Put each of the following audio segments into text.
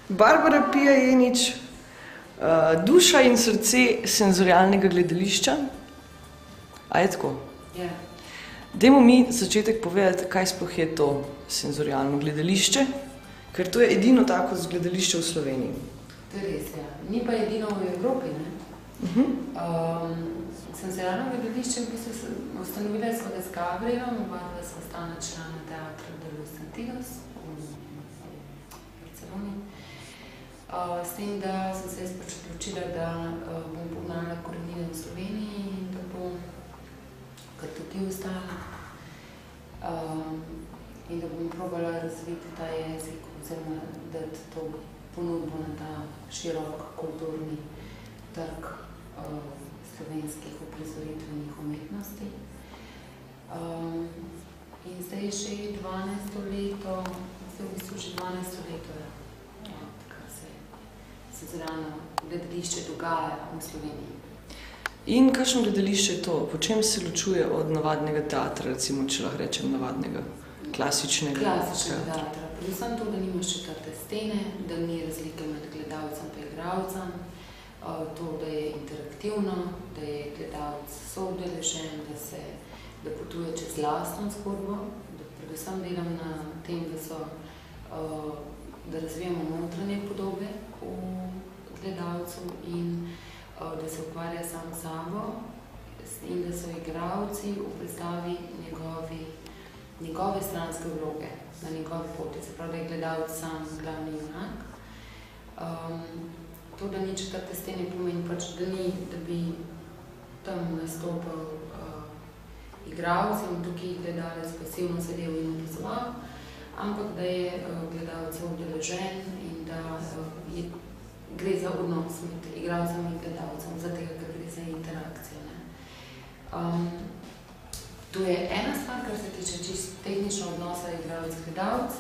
Barbara Pija Jenič, duša in srce senzorialnega gledališča. A je tako? Ja. Dajmo mi začetek povedati, kaj sploh je to senzorialno gledališče, ker to je edino tako gledališče v Sloveniji. To je res, ja. Ni pa edino v Evropi, ne? Senzorialno gledališče v bistvu ustanovila sva ga s Gabrielom, oba sva stalna člana teatra de los Sentidos v Barceloni. S tem, da sem se jaz pač odločila, da bom pognala korenine v Sloveniji in da bom kar tukaj ostala. In da bom probala razviti ta jezik oziroma dati to ponudbo na ta širok kulturni trg slovenskih uprizoritvenih umetnosti. In zdaj že 12. leto, zdaj v bistvu že 12. leto je, odkar se senzorialno gledališče dogaja v Sloveniji. In kakšno gledališče je to? Po čem se ločuje od navadnega teatra, recimo, če lahko rečem navadnega, klasičnega? Klasičnega teatra. Predvsem to, da nimaš četrte stene, da ni razlike med gledalcem in igralcem, to, da je interaktivno, da je gledalec soudeležen, da potuje čez lastno zgodbo, da predvsem delam na tem, da razvijamo notranje podobe v gledalcu in da se ukvarja sam s sabo in da so igralci v predstavi njegove stranske vloge na njegovi poti. Se pravi, da je gledalec sam glavni junak. To, da ni četrte stene, pomeni pač, da bi tam nastopal igralec in tukaj gledalec pasivno sedel in opazoval, ampak da je gledalec udeležen in da gre za odnos med igralcem in gledalcem, zato ker gre za interakcijo. To je ena stvar, kar se tiče čisto tehnično odnosa igralec-gledalec.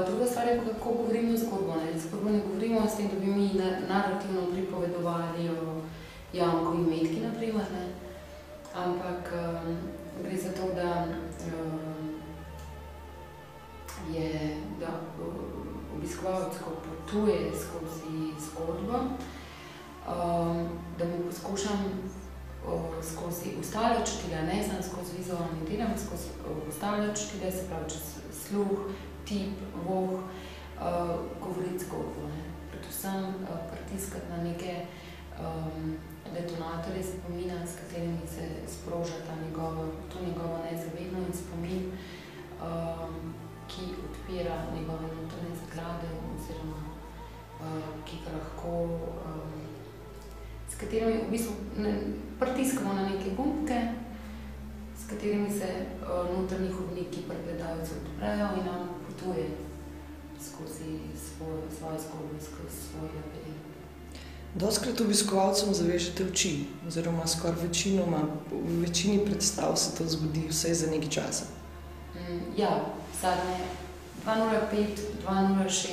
Druga stvar je, kako govorimo zgodbo. Zgodbo ne govorimo s tem, da bi mi narativno pripovedovali o Janku in Metki, naprimer, ampak gre za to, da obiskovalec, ko potuje skozi zgodbo, da mu poskušam skozi ostale čutila, ne samo skozi vizualni delam, skozi ostale čutila, se pravi čez sluh, tip, voh, govoriti zgodbo. Predvsem pritiskati na neke detonatorje spomina, s katerimi se sproža to njegovo nezavedno in spomin, ki odpira njegove notranje zaklade oziroma ki ga lahko, s katerimi v bistvu pritiskamo na neke gumbke, s katerimi se notrni hodniki pri gledalcu odprejo in nam potuje skozi svoje zgodbe, skozi svoj labirint. Dostikrat obiskovalcem zavežete oči, oziroma skoraj v večini predstav se to zgodi vsaj za nekaj časa. Ja, zadnje 2.05, 2.06,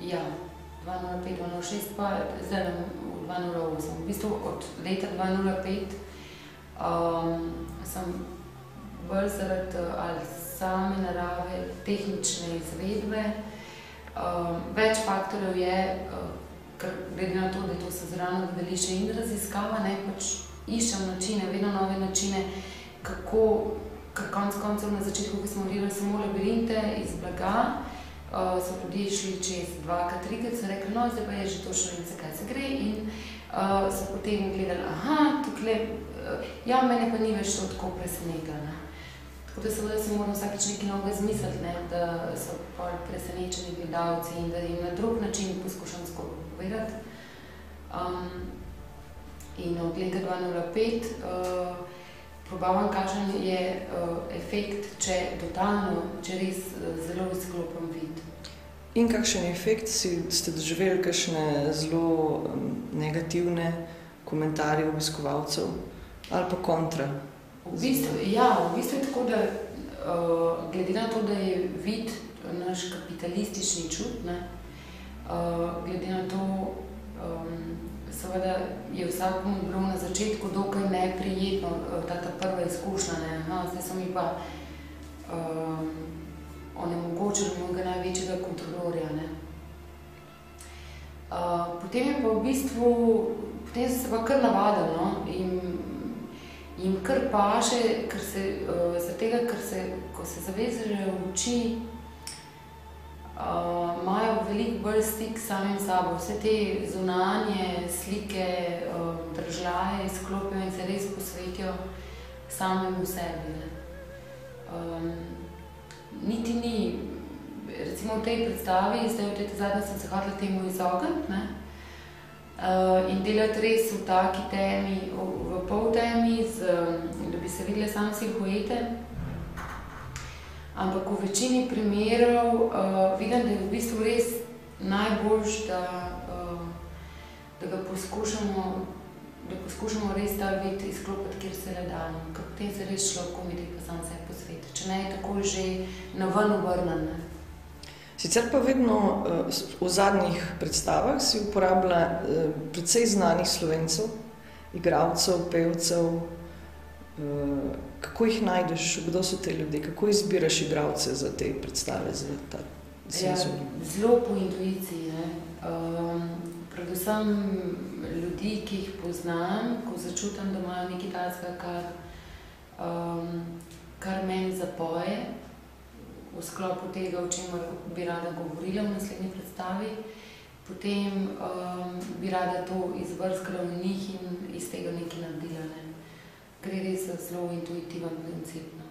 ja, 2.05, 2.06 pa zdaj v 2.08. V bistvu od leta 2.05 sem bolj zaradi same narave tehnične izvedbe. Več faktorjev je, ker glede na to, da je to senzorialno gledališče in raziskava, pač iščem načine, vedno nove načine, kako, ker konec koncev na začetku, ko smo delali samo labirinte iz blaga, so ljudje šli čez 2-3, so rekli, no, zdaj pa je že točno in zakaj se gre in so potem gledali, tukaj, ja, mene pa ni več to tako presenetilo. Tako da seveda se moram vsakič nekaj novega zmisliti, da so presenečeni gledalci in da jim na drug način poskušam zgodbo povedati. In od leta 2.05 probavam, kakšen je efekt, če res zelo izklopim vid. In kakšen efekt ste doživeli, kakšne zelo negativne komentarje obiskovalcev ali pa kontra? V bistvu je tako, da glede na to, da je vid naš kapitalistični čut, glede na to, seveda je vsakomu bilo na začetku dokaj neprijetno ta prva izkušnja. Zdaj so mi pa onemogočili mojega največjega v bistvu, potem sem se pa kar navadila, no, jim kar paše, ker ko se zavežejo v oči, imajo veliko bolj stik s samim sabo. Vse te zunanje slike, držljaje izklopijo in se res posvetijo samemu sebi, ne. Niti ni, recimo v tej predstavi, zdaj v tej zadnji sem se hotela temu izogniti, ne, in delati res v taki temi, v poltemi, da bi se videle samo silhuete. Ampak v večini primerov vidim, da je v bistvu res najboljš, da ga poskušamo res ta vid izklopiti, kjer se le da. Ker potem se res človek umiri, pa sam se posveti. Če ne, je takoj že naven obrnen, ne. Sicer pa vedno v zadnjih predstavah si uporabila precej znanih Slovencev, igralcev, pevcev. Kako jih najdeš, kdo so te ljudje, kako izbiraš igralce za te predstave, za ta senzor? Zelo po intuiciji, ne. Predvsem ljudi, ki jih poznam, ko začutim, da imajo nekaj takega, kar meni zapoje, v sklopu tega, o čemer bi rada govorila v naslednji predstavi, potem bi rada to izbrskala v njih in iz tega nekaj naredila, ne. Gre res za zelo intuitiven princip, ne.